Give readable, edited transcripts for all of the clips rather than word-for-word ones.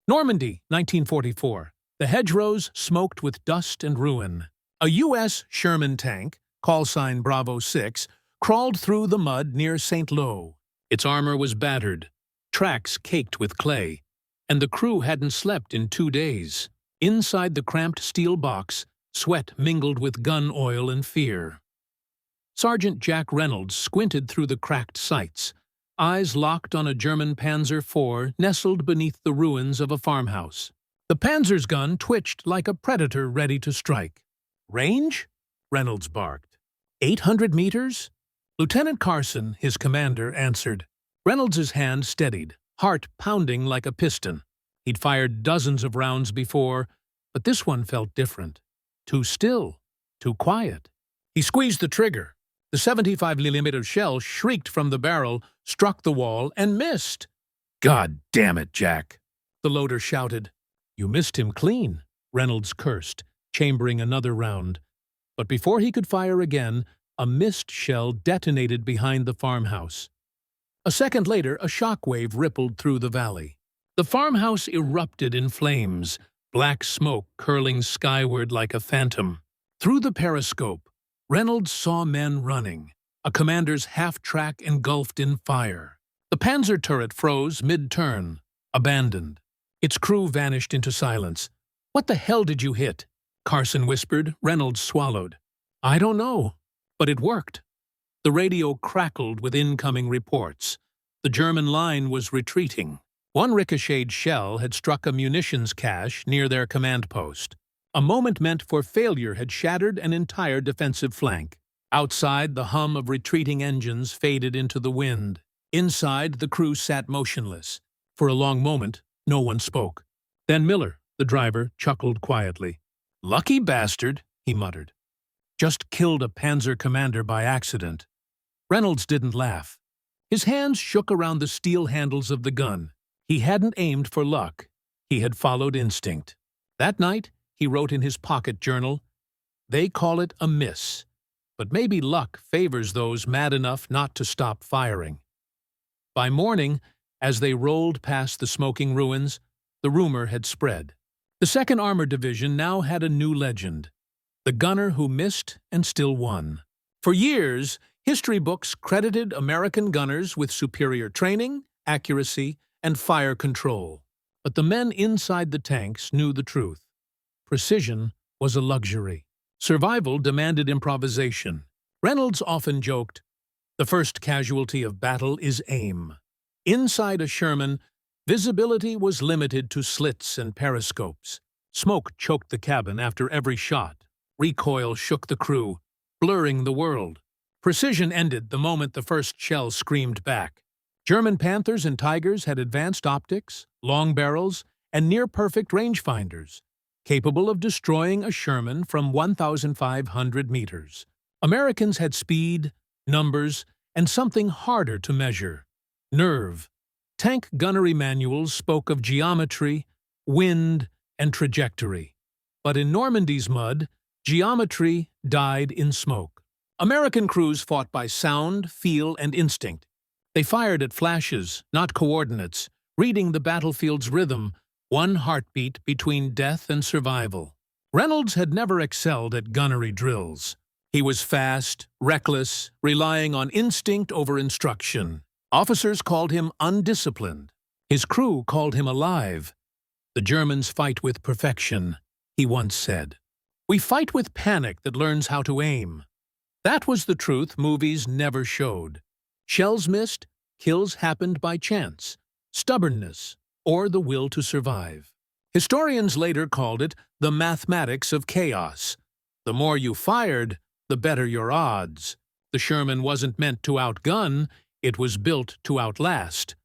Normandy, 1944. The hedgerows smoked with dust and ruin. A U.S. Sherman tank, call sign Bravo 6, crawled through the mud near St. Lo. Its armor was battered, tracks caked with clay, and the crew hadn't slept in 2 days. Inside the cramped steel box, sweat mingled with gun oil and fear. Sergeant Jack Reynolds squinted through the cracked sights, eyes locked on a German Panzer IV nestled beneath the ruins of a farmhouse. The Panzer's gun twitched like a predator ready to strike. "Range?" Reynolds barked. 800 meters? Lieutenant Carson, his commander, answered. Reynolds's hand steadied, heart pounding like a piston. He'd fired dozens of rounds before, but this one felt different. Too still, too quiet. He squeezed the trigger. The 75mm shell shrieked from the barrel, struck the wall, and missed. "God damn it, Jack!" the loader shouted. "You missed him clean," Reynolds cursed, chambering another round. But before he could fire again, a missed shell detonated behind the farmhouse. A second later, a shockwave rippled through the valley. The farmhouse erupted in flames, black smoke curling skyward like a phantom. Through the periscope, Reynolds saw men running, a commander's half-track engulfed in fire. The Panzer turret froze mid-turn, abandoned. Its crew vanished into silence. "What the hell did you hit?" Carson whispered. Reynolds swallowed. "I don't know, but it worked." The radio crackled with incoming reports. The German line was retreating. One ricocheted shell had struck a munitions cache near their command post. A moment meant for failure had shattered an entire defensive flank. Outside, the hum of retreating engines faded into the wind. Inside, the crew sat motionless. For a long moment, no one spoke. Then Miller, the driver, chuckled quietly. "Lucky bastard," he muttered. "Just killed a Panzer commander by accident." Reynolds didn't laugh. His hands shook around the steel handles of the gun. He hadn't aimed for luck. He had followed instinct. That night, he wrote in his pocket journal, "They call it a miss, but maybe luck favors those mad enough not to stop firing." By morning, as they rolled past the smoking ruins, the rumor had spread. The 2nd Armored Division now had a new legend, the gunner who missed and still won. For years, history books credited American gunners with superior training, accuracy, and fire control. But the men inside the tanks knew the truth. Precision was a luxury. Survival demanded improvisation. Reynolds often joked, "The first casualty of battle is aim." Inside a Sherman, visibility was limited to slits and periscopes. Smoke choked the cabin after every shot. Recoil shook the crew, blurring the world. Precision ended the moment the first shell screamed back. German Panthers and Tigers had advanced optics, long barrels, and near-perfect rangefinders, capable of destroying a Sherman from 1,500 meters. Americans had speed, numbers, and something harder to measure: nerve. Tank gunnery manuals spoke of geometry, wind, and trajectory. But in Normandy's mud, geometry died in smoke. American crews fought by sound, feel, and instinct. They fired at flashes, not coordinates, reading the battlefield's rhythm, one heartbeat between death and survival. Reynolds had never excelled at gunnery drills. He was fast, reckless, relying on instinct over instruction. Officers called him undisciplined. His crew called him alive. "The Germans fight with perfection," he once said. "We fight with panic that learns how to aim." That was the truth movies never showed. Shells missed, kills happened by chance, stubbornness, or the will to survive. Historians later called it the mathematics of chaos. The more you fired, the better your odds. The Sherman wasn't meant to outgun, it was built to outlast.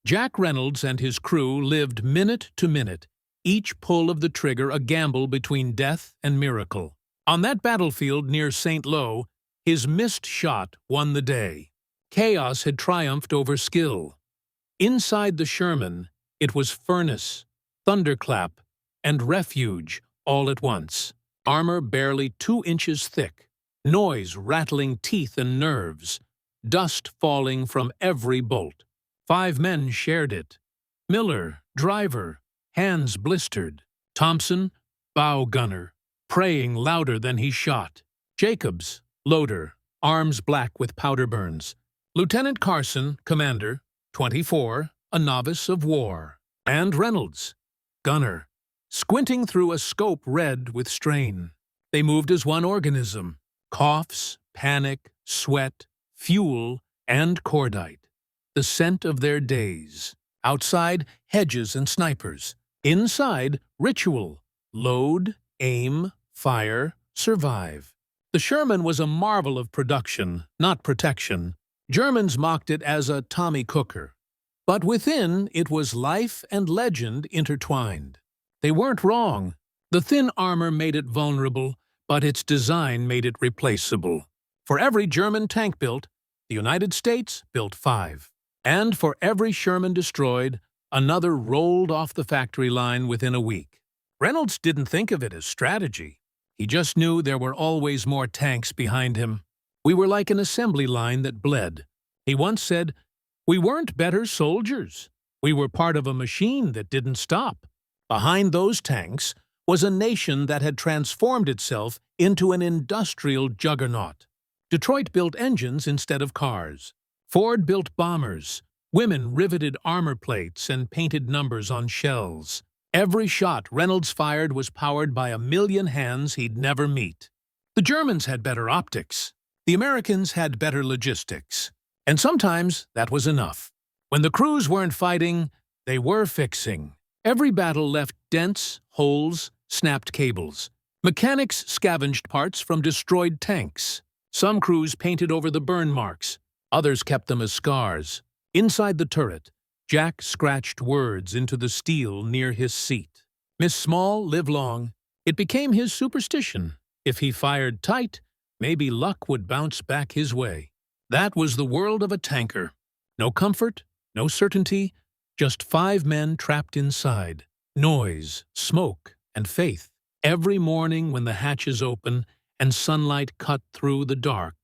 Jack Reynolds and his crew lived minute to minute, each pull of the trigger a gamble between death and miracle. On that battlefield near St. Lo, his missed shot won the day. Chaos had triumphed over skill. Inside the Sherman, it was furnace, thunderclap, and refuge all at once. Armor barely 2 inches thick, noise rattling teeth and nerves, dust falling from every bolt. 5 men shared it: Miller, driver, hands blistered. Thompson, bow gunner, praying louder than he shot. Jacobs, loader, arms black with powder burns. Lieutenant Carson, commander, 24, a novice of war. And Reynolds, gunner, squinting through a scope red with strain. They moved as one organism. Coughs, panic, sweat, fuel, and cordite. The scent of their days. Outside, hedges and snipers. Inside, ritual. Load, aim, fire, survive. The Sherman was a marvel of production, not protection. Germans mocked it as a Tommy Cooker. But within, it was life and legend intertwined. They weren't wrong. The thin armor made it vulnerable, but its design made it replaceable. For every German tank built, the United States built 5. And for every Sherman destroyed, another rolled off the factory line within a week. Reynolds didn't think of it as strategy. He just knew there were always more tanks behind him. We were like an assembly line that bled. He once said, "We weren't better soldiers. We were part of a machine that didn't stop." Behind those tanks was a nation that had transformed itself into an industrial juggernaut. Detroit built engines instead of cars. Ford built bombers. Women riveted armor plates and painted numbers on shells. Every shot Reynolds fired was powered by a million hands he'd never meet. The Germans had better optics. The Americans had better logistics. And sometimes that was enough. When the crews weren't fighting, they were fixing. Every battle left dents, holes, snapped cables. Mechanics scavenged parts from destroyed tanks. Some crews painted over the burn marks. Others kept them as scars. Inside the turret, Jack scratched words into the steel near his seat. "Miss Small, live long." It became his superstition. If he fired tight, maybe luck would bounce back his way. That was the world of a tanker. No comfort, no certainty, just 5 men trapped inside. Noise, smoke, and faith. Every morning when the hatches open and sunlight cut through the dark,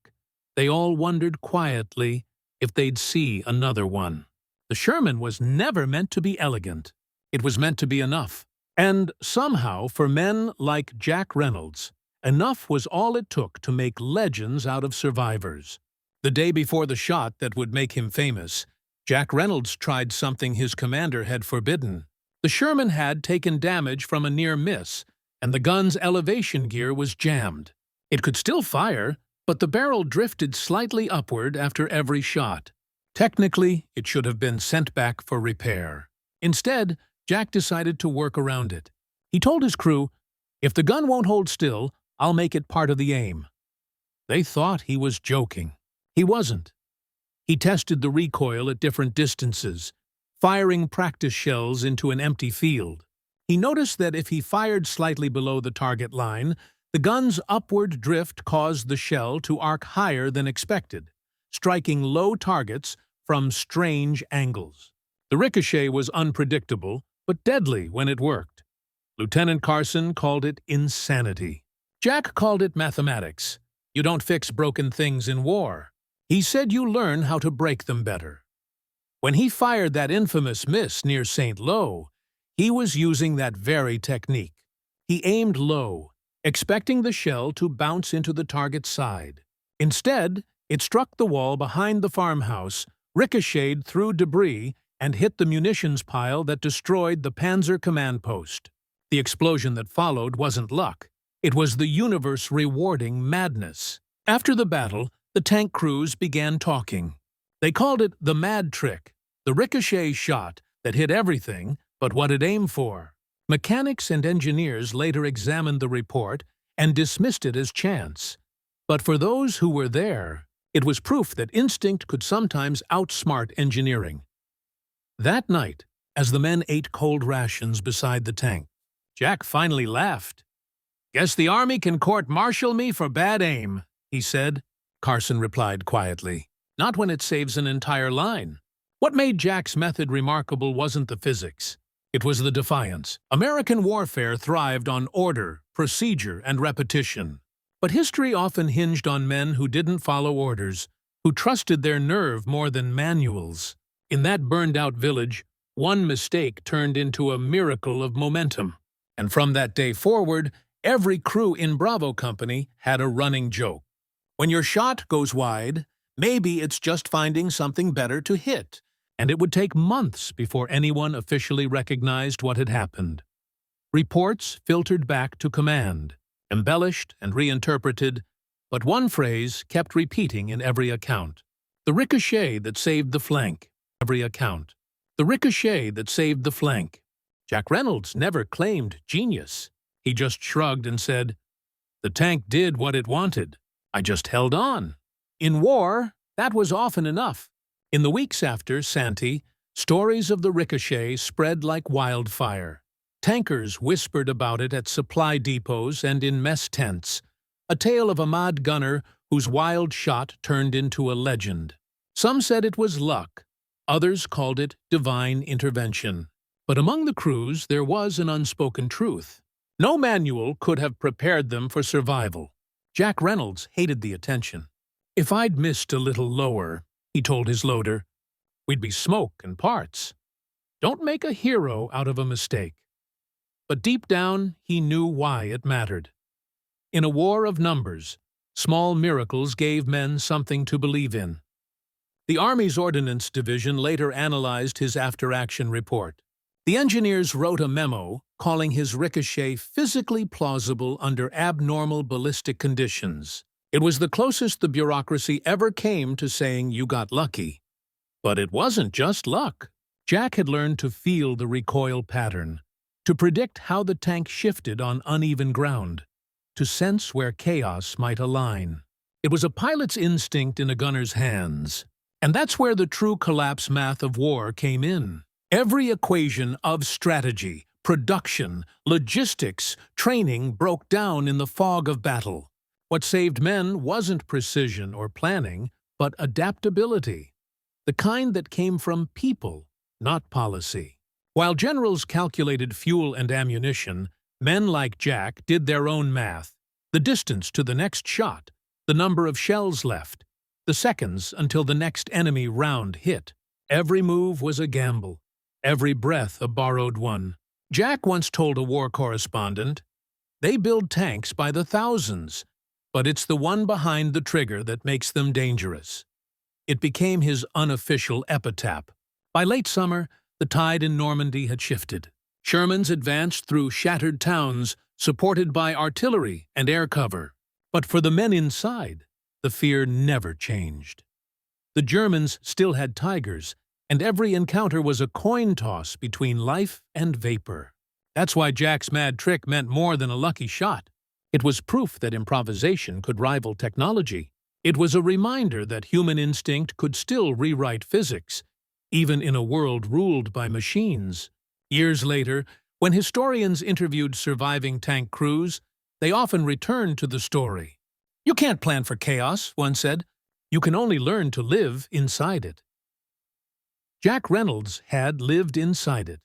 they all wondered quietly if they'd see another one. The Sherman was never meant to be elegant. It was meant to be enough. And somehow, for men like Jack Reynolds, enough was all it took to make legends out of survivors. The day before the shot that would make him famous, Jack Reynolds tried something his commander had forbidden. The Sherman had taken damage from a near miss, and the gun's elevation gear was jammed. It could still fire, but the barrel drifted slightly upward after every shot. Technically, it should have been sent back for repair. Instead, Jack decided to work around it. He told his crew, "If the gun won't hold still, I'll make it part of the aim." They thought he was joking. He wasn't. He tested the recoil at different distances, firing practice shells into an empty field. He noticed that if he fired slightly below the target line, the gun's upward drift caused the shell to arc higher than expected, striking low targets from strange angles. The ricochet was unpredictable, but deadly when it worked. Lieutenant Carson called it insanity. Jack called it mathematics. You don't fix broken things in war. He said you learn how to break them better. When he fired that infamous miss near St. Lo, he was using that very technique. He aimed low, expecting the shell to bounce into the target's side. Instead, it struck the wall behind the farmhouse, ricocheted through debris, and hit the munitions pile that destroyed the Panzer command post. The explosion that followed wasn't luck. It was the universe rewarding madness. After the battle, the tank crews began talking. They called it the mad trick, the ricochet shot that hit everything but what it aimed for. Mechanics and engineers later examined the report and dismissed it as chance. But for those who were there, it was proof that instinct could sometimes outsmart engineering. That night, as the men ate cold rations beside the tank, Jack finally laughed. "Guess the Army can court-martial me for bad aim," he said. Carson replied quietly, "Not when it saves an entire line." What made Jack's method remarkable wasn't the physics. It was the defiance. American warfare thrived on order, procedure, and repetition. But history often hinged on men who didn't follow orders, who trusted their nerve more than manuals. In that burned-out village, One mistake turned into a miracle of momentum. And from that day forward, every crew in Bravo Company had a running joke. When your shot goes wide, maybe it's just finding something better to hit, and it would take months before anyone officially recognized what had happened. Reports filtered back to command, embellished and reinterpreted, but one phrase kept repeating in every account. The ricochet that saved the flank. Every account. The ricochet that saved the flank. Jack Reynolds never claimed genius. He just shrugged and said, "The tank did what it wanted. I just held on." In war, that was often enough. In the weeks after Santee, stories of the ricochet spread like wildfire. Tankers whispered about it at supply depots and in mess tents, a tale of a mad gunner whose wild shot turned into a legend. Some said it was luck, others called it divine intervention. But among the crews there was an unspoken truth. No manual could have prepared them for survival. Jack Reynolds hated the attention. "If I'd missed a little lower," he told his loader, "we'd be smoke and parts. Don't make a hero out of a mistake." But deep down, he knew why it mattered. In a war of numbers, small miracles gave men something to believe in. The Army's Ordnance Division later analyzed his after-action report. The engineers wrote a memo calling his ricochet physically plausible under abnormal ballistic conditions. It was the closest the bureaucracy ever came to saying you got lucky. But it wasn't just luck. Jack had learned to feel the recoil pattern, to predict how the tank shifted on uneven ground, to sense where chaos might align. It was a pilot's instinct in a gunner's hands. And that's where the true collapse math of war came in. Every equation of strategy, production, logistics, training broke down in the fog of battle. What saved men wasn't precision or planning, but adaptability. The kind that came from people, not policy. While generals calculated fuel and ammunition, men like Jack did their own math. The distance to the next shot, the number of shells left, the seconds until the next enemy round hit. Every move was a gamble, every breath a borrowed one. Jack once told a war correspondent, "They build tanks by the thousands, but it's the one behind the trigger that makes them dangerous." It became his unofficial epitaph. By late summer, the tide in Normandy had shifted. Sherman's advanced through shattered towns, supported by artillery and air cover. But for the men inside, the fear never changed. The Germans still had Tigers, and every encounter was a coin toss between life and vapor. That's why Jack's mad trick meant more than a lucky shot. It was proof that improvisation could rival technology. It was a reminder that human instinct could still rewrite physics, even in a world ruled by machines. Years later, when historians interviewed surviving tank crews, they often returned to the story. "You can't plan for chaos," one said. "You can only learn to live inside it." Jack Reynolds had lived inside it,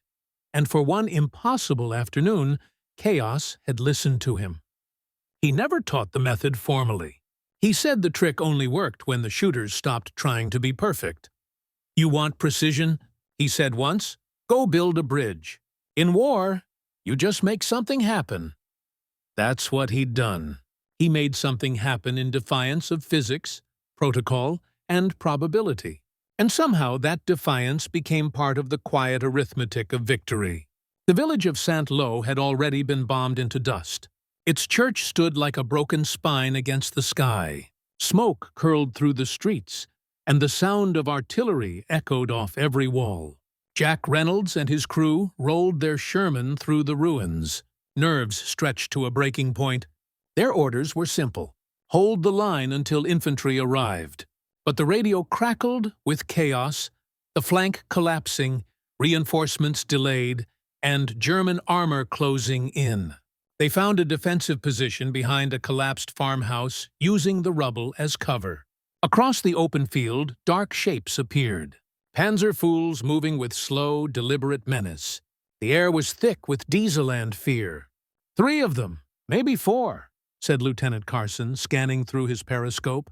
and for one impossible afternoon, chaos had listened to him. He never taught the method formally. He said the trick only worked when the shooters stopped trying to be perfect. "You want precision?" he said once. "Go build a bridge. In war, you just make something happen." That's what he'd done. He made something happen in defiance of physics, protocol, and probability. And somehow that defiance became part of the quiet arithmetic of victory. The village of Saint-Lô had already been bombed into dust. Its church stood like a broken spine against the sky. Smoke curled through the streets, and the sound of artillery echoed off every wall. Jack Reynolds and his crew rolled their Sherman through the ruins, nerves stretched to a breaking point. Their orders were simple: hold the line until infantry arrived. But the radio crackled with chaos, the flank collapsing, reinforcements delayed, and German armor closing in. They found a defensive position behind a collapsed farmhouse, using the rubble as cover. Across the open field, dark shapes appeared. Panzer fools moving with slow, deliberate menace. The air was thick with diesel and fear. "3 of them, maybe 4, said Lieutenant Carson, scanning through his periscope.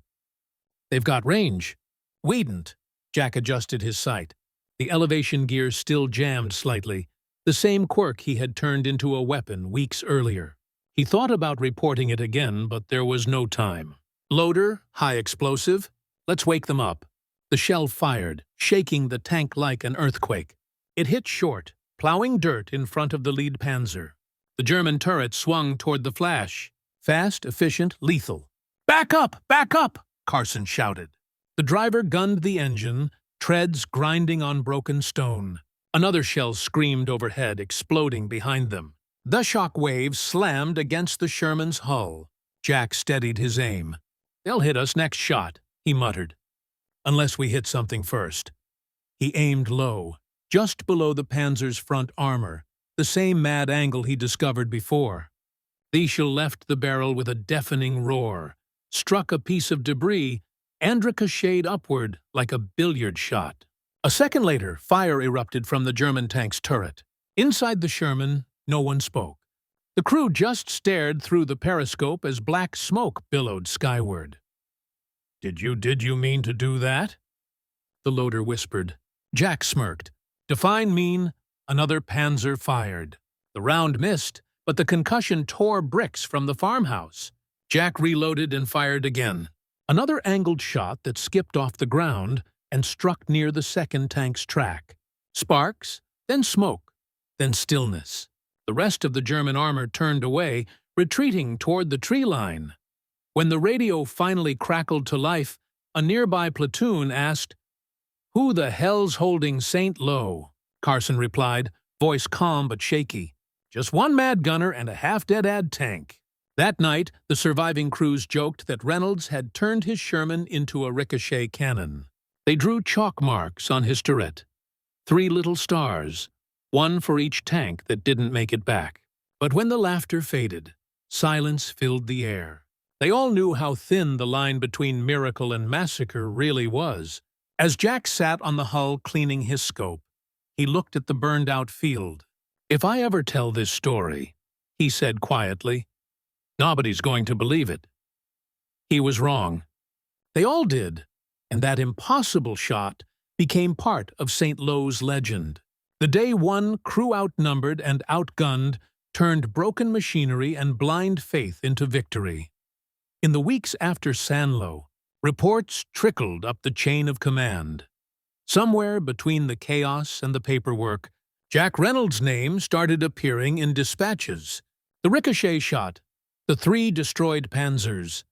"They've got range." "Weedn't." Jack adjusted his sight. The elevation gear still jammed slightly, the same quirk he had turned into a weapon weeks earlier. He thought about reporting it again, but there was no time. Loader, high explosive. Let's wake them up. The shell fired, shaking the tank like an earthquake. It hit short, plowing dirt in front of the lead panzer. The German turret swung toward the flash. Fast, efficient, lethal. "Back up! Back up!" Carson shouted. The driver gunned the engine, treads grinding on broken stone. Another shell screamed overhead, exploding behind them. The shock waves slammed against the Sherman's hull. Jack steadied his aim. "They'll hit us next shot," he muttered. "Unless we hit something first." He aimed low, just below the Panzer's front armor, the same mad angle he discovered before. The shell left the barrel with a deafening roar, struck a piece of debris, and ricocheted upward like a billiard shot. A second later, fire erupted from the German tank's turret. Inside the Sherman, no one spoke. The crew just stared through the periscope as black smoke billowed skyward. Did you mean to do that?" the loader whispered. Jack smirked. "Define mean." Another Panzer fired. The round missed, but the concussion tore bricks from the farmhouse. Jack reloaded and fired again. Another angled shot that skipped off the ground and struck near the second tank's track. Sparks, then smoke, then stillness. The rest of the German armor turned away, retreating toward the tree line. When the radio finally crackled to life, a nearby platoon asked, "Who the hell's holding St. Lo?" Carson replied, voice calm but shaky. "Just one mad gunner and a half-dead ad tank." That night, the surviving crews joked that Reynolds had turned his Sherman into a ricochet cannon. They drew chalk marks on his turret. 3 little stars, one for each tank that didn't make it back. But when the laughter faded, silence filled the air. They all knew how thin the line between miracle and massacre really was. As Jack sat on the hull cleaning his scope, he looked at the burned-out field. "If I ever tell this story," he said quietly, "nobody's going to believe it." He was wrong. They all did, and that impossible shot became part of St. Lo's legend. The day one crew outnumbered and outgunned turned broken machinery and blind faith into victory. In the weeks after Sanlo, reports trickled up the chain of command. Somewhere between the chaos and the paperwork, Jack Reynolds' name started appearing in dispatches. The ricochet shot, the 3 destroyed Panzers,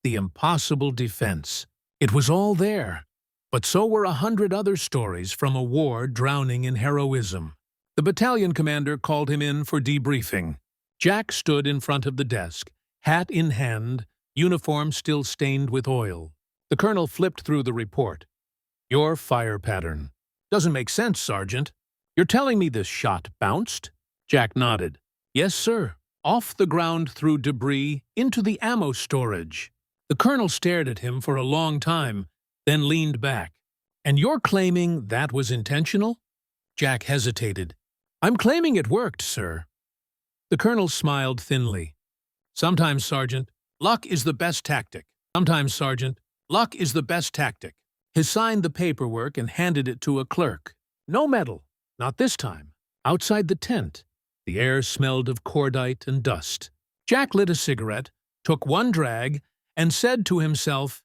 the impossible defense. It was all there, but so were 100 other stories from a war drowning in heroism. The battalion commander called him in for debriefing. Jack stood in front of the desk, hat in hand, uniform still stained with oil. The colonel flipped through the report. "Your fire pattern. Doesn't make sense, Sergeant. You're telling me this shot bounced?" Jack nodded. "Yes, sir. Off the ground through debris, into the ammo storage." The colonel stared at him for a long time, then leaned back. "And you're claiming that was intentional?" Jack hesitated. "I'm claiming it worked, sir." The colonel smiled thinly. "Sometimes, Sergeant, luck is the best tactic. Sometimes, Sergeant, luck is the best tactic." He signed the paperwork and handed it to a clerk. No medal, not this time. Outside the tent, the air smelled of cordite and dust. Jack lit a cigarette, took one drag, and said to himself,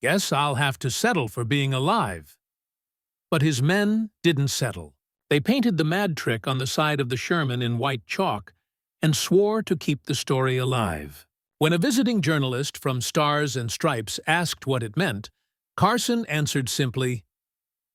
"Guess I'll have to settle for being alive." But his men didn't settle. They painted the mad trick on the side of the Sherman in white chalk and swore to keep the story alive. When a visiting journalist from Stars and Stripes asked what it meant, Carson answered simply,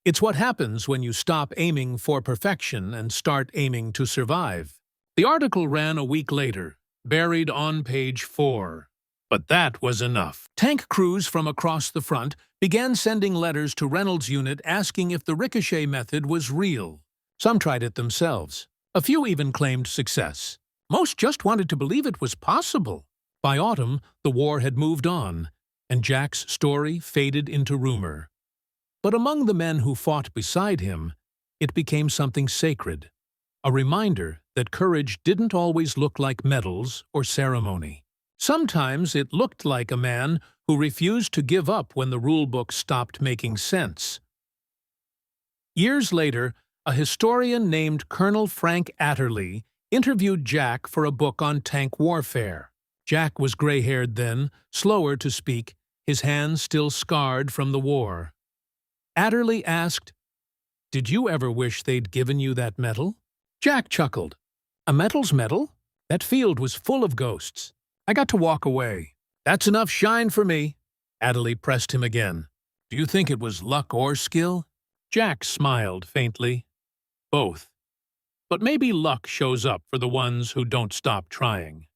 "It's what happens when you stop aiming for perfection and start aiming to survive." The article ran a week later, buried on page 4. But that was enough. Tank crews from across the front began sending letters to Reynolds' unit asking if the ricochet method was real. Some tried it themselves. A few even claimed success. Most just wanted to believe it was possible. By autumn, the war had moved on, and Jack's story faded into rumor. But among the men who fought beside him, it became something sacred, a reminder that courage didn't always look like medals or ceremony. Sometimes it looked like a man who refused to give up when the rulebook stopped making sense. Years later, a historian named Colonel Frank Atterley interviewed Jack for a book on tank warfare. Jack was gray-haired then, slower to speak, his hands still scarred from the war. Atterley asked, "Did you ever wish they'd given you that medal?" Jack chuckled. "A medal's medal? That field was full of ghosts. I got to walk away." "That's enough shine for me." Atterley pressed him again. "Do you think it was luck or skill?" Jack smiled faintly. "Both. But maybe luck shows up for the ones who don't stop trying."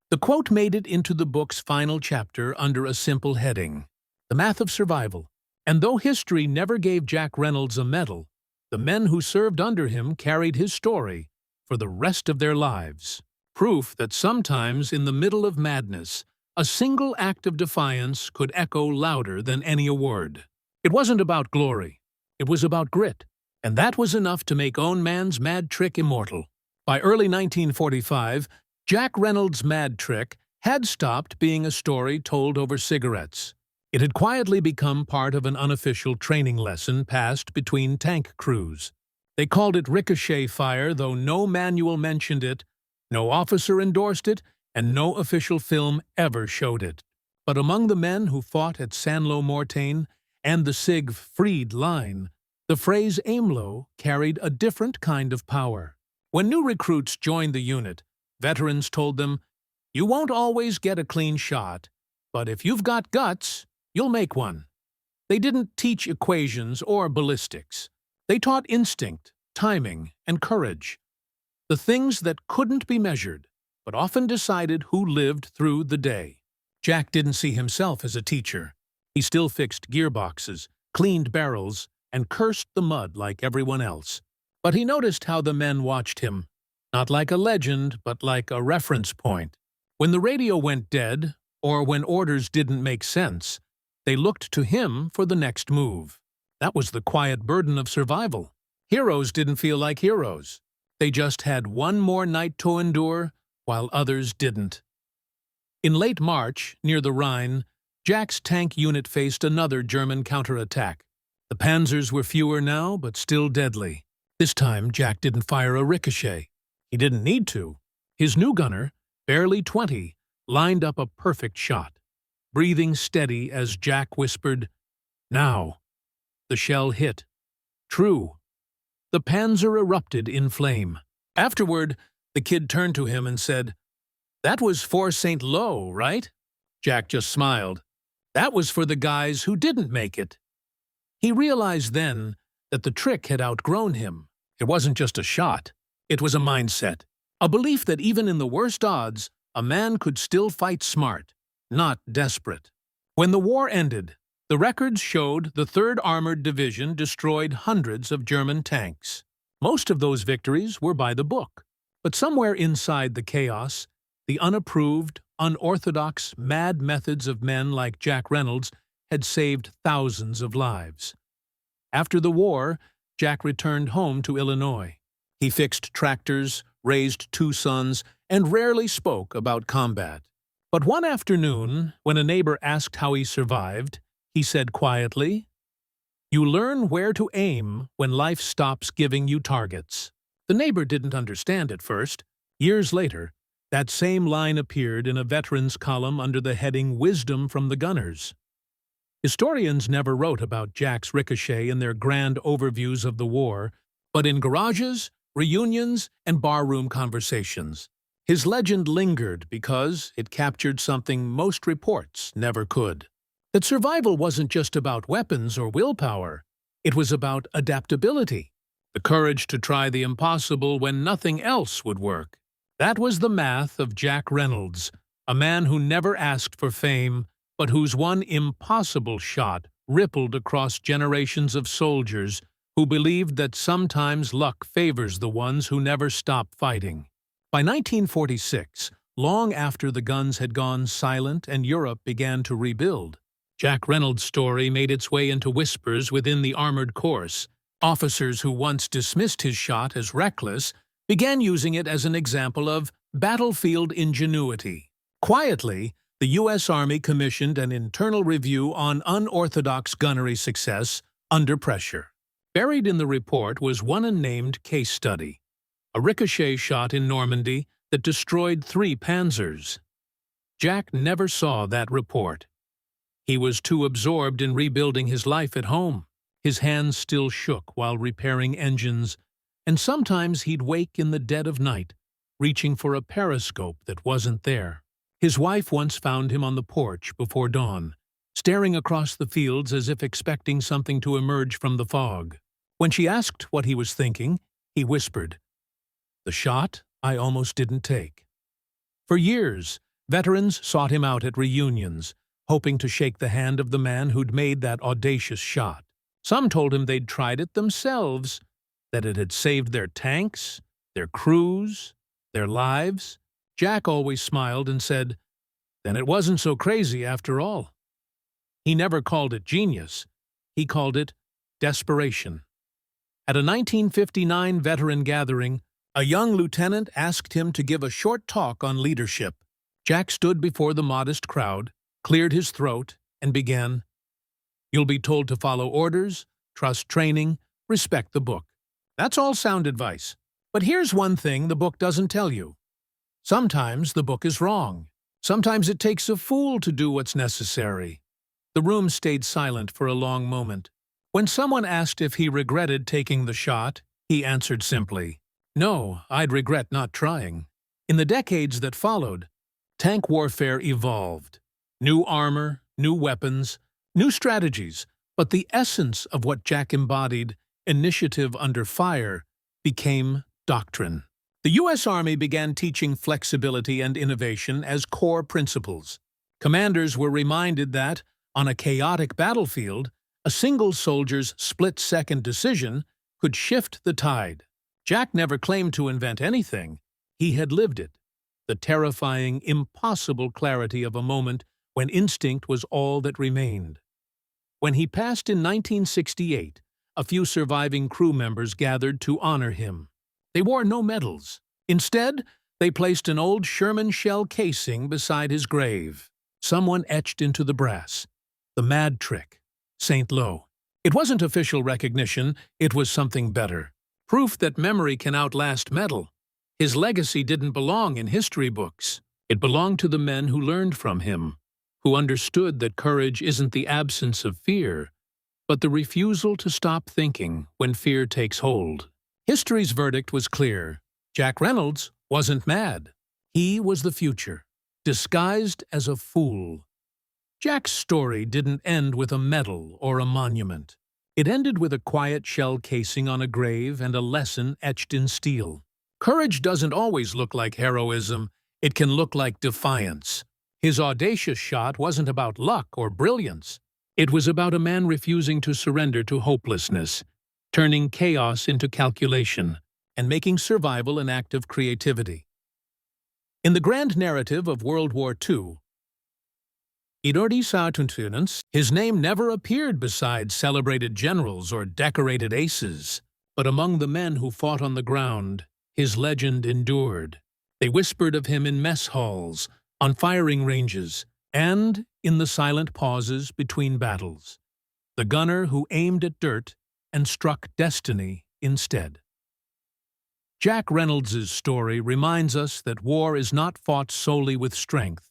The quote made it into the book's final chapter under a simple heading, The Math of Survival. And though history never gave Jack Reynolds a medal, the men who served under him carried his story for the rest of their lives. Proof that sometimes, in the middle of madness, a single act of defiance could echo louder than any award. It wasn't about glory. It was about grit. And that was enough to make Own Man's mad trick immortal. By early 1945, Jack Reynolds' mad trick had stopped being a story told over cigarettes. It had quietly become part of an unofficial training lesson passed between tank crews. They called it ricochet fire, though no manual mentioned it, no officer endorsed it, and no official film ever showed it. But among the men who fought at Saint-Lô-Mortagne and the Siegfried Line, the phrase aim low carried a different kind of power. When new recruits joined the unit, veterans told them, "You won't always get a clean shot, but if you've got guts, you'll make one." They didn't teach equations or ballistics. They taught instinct, timing, and courage. The things that couldn't be measured, but often decided who lived through the day. Jack didn't see himself as a teacher. He still fixed gearboxes, cleaned barrels, and cursed the mud like everyone else. But he noticed how the men watched him, not like a legend, but like a reference point. When the radio went dead, or when orders didn't make sense, they looked to him for the next move. That was the quiet burden of survival. Heroes didn't feel like heroes. They just had one more night to endure, while others didn't. In late March, near the Rhine, Jack's tank unit faced another German counterattack. The panzers were fewer now, but still deadly. This time, Jack didn't fire a ricochet. He didn't need to. His new gunner, barely 20, lined up a perfect shot. Breathing steady as Jack whispered, "Now." The shell hit. True. The panzer erupted in flame. Afterward, the kid turned to him and said, "That was for St. Lô, right?" Jack just smiled. "That was for the guys who didn't make it." He realized then that the trick had outgrown him. It wasn't just a shot. It was a mindset, a belief that even in the worst odds, a man could still fight smart, not desperate. When the war ended, the records showed the 3rd Armored Division destroyed hundreds of German tanks. Most of those victories were by the book. But somewhere inside the chaos, the unapproved, unorthodox, mad methods of men like Jack Reynolds had saved thousands of lives. After the war, Jack returned home to Illinois. He fixed tractors, raised 2 sons, and rarely spoke about combat. But one afternoon, when a neighbor asked how he survived, he said quietly, "You learn where to aim when life stops giving you targets." The neighbor didn't understand at first. Years later, that same line appeared in a veterans column under the heading Wisdom from the Gunners. Historians never wrote about Jack's ricochet in their grand overviews of the war, but in garages, reunions, and barroom conversations. His legend lingered because it captured something most reports never could. That survival wasn't just about weapons or willpower. It was about adaptability, the courage to try the impossible when nothing else would work. That was the math of Jack Reynolds, a man who never asked for fame, but whose one impossible shot rippled across generations of soldiers who believed that sometimes luck favors the ones who never stop fighting. By 1946, long after the guns had gone silent and Europe began to rebuild, Jack Reynolds' story made its way into whispers within the armored corps. Officers who once dismissed his shot as reckless began using it as an example of battlefield ingenuity. Quietly, the U.S. Army commissioned an internal review on unorthodox gunnery success under pressure. Buried in the report was one unnamed case study, a ricochet shot in Normandy that destroyed 3 panzers. Jack never saw that report. He was too absorbed in rebuilding his life at home. His hands still shook while repairing engines, and sometimes he'd wake in the dead of night, reaching for a periscope that wasn't there. His wife once found him on the porch before dawn, staring across the fields as if expecting something to emerge from the fog. When she asked what he was thinking, he whispered, "The shot I almost didn't take." For years, veterans sought him out at reunions, hoping to shake the hand of the man who'd made that audacious shot. Some told him they'd tried it themselves, that it had saved their tanks, their crews, their lives. Jack always smiled and said, "Then it wasn't so crazy after all." He never called it genius. He called it desperation. At a 1959 veteran gathering, a young lieutenant asked him to give a short talk on leadership. Jack stood before the modest crowd, cleared his throat, and began, "You'll be told to follow orders, trust training, respect the book. That's all sound advice. But here's one thing the book doesn't tell you. Sometimes the book is wrong. Sometimes it takes a fool to do what's necessary." The room stayed silent for a long moment. When someone asked if he regretted taking the shot, he answered simply, "No, I'd regret not trying." In the decades that followed, tank warfare evolved. New armor, new weapons, new strategies, but the essence of what Jack embodied, initiative under fire, became doctrine. The U.S. Army began teaching flexibility and innovation as core principles. Commanders were reminded that, on a chaotic battlefield, a single soldier's split-second decision could shift the tide. Jack never claimed to invent anything. He had lived it. The terrifying, impossible clarity of a moment when instinct was all that remained. When he passed in 1968, a few surviving crew members gathered to honor him. They wore no medals. Instead, they placed an old Sherman shell casing beside his grave. Someone etched into the brass, "The Mad Trick, St. Lo." It wasn't official recognition, it was something better. Proof that memory can outlast metal. His legacy didn't belong in history books. It belonged to the men who learned from him, who understood that courage isn't the absence of fear, but the refusal to stop thinking when fear takes hold. History's verdict was clear. Jack Reynolds wasn't mad. He was the future, disguised as a fool. Jack's story didn't end with a medal or a monument. It ended with a quiet shell casing on a grave and a lesson etched in steel. Courage doesn't always look like heroism. It can look like defiance. His audacious shot wasn't about luck or brilliance. It was about a man refusing to surrender to hopelessness, turning chaos into calculation, and making survival an act of creativity. In the grand narrative of World War II, his name never appeared beside celebrated generals or decorated aces, but among the men who fought on the ground, his legend endured. They whispered of him in mess halls, on firing ranges, and in the silent pauses between battles. The gunner who aimed at dirt and struck destiny instead. Jack Reynolds's story reminds us that war is not fought solely with strength.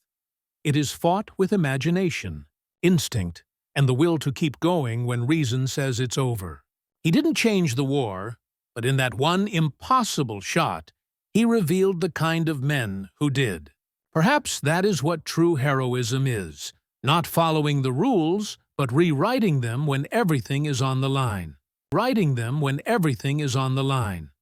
It is fought with imagination, instinct, and the will to keep going when reason says it's over. He didn't change the war, but in that one impossible shot, he revealed the kind of men who did. Perhaps that is what true heroism is, not following the rules, but rewriting them when everything is on the line. Writing them when everything is on the line.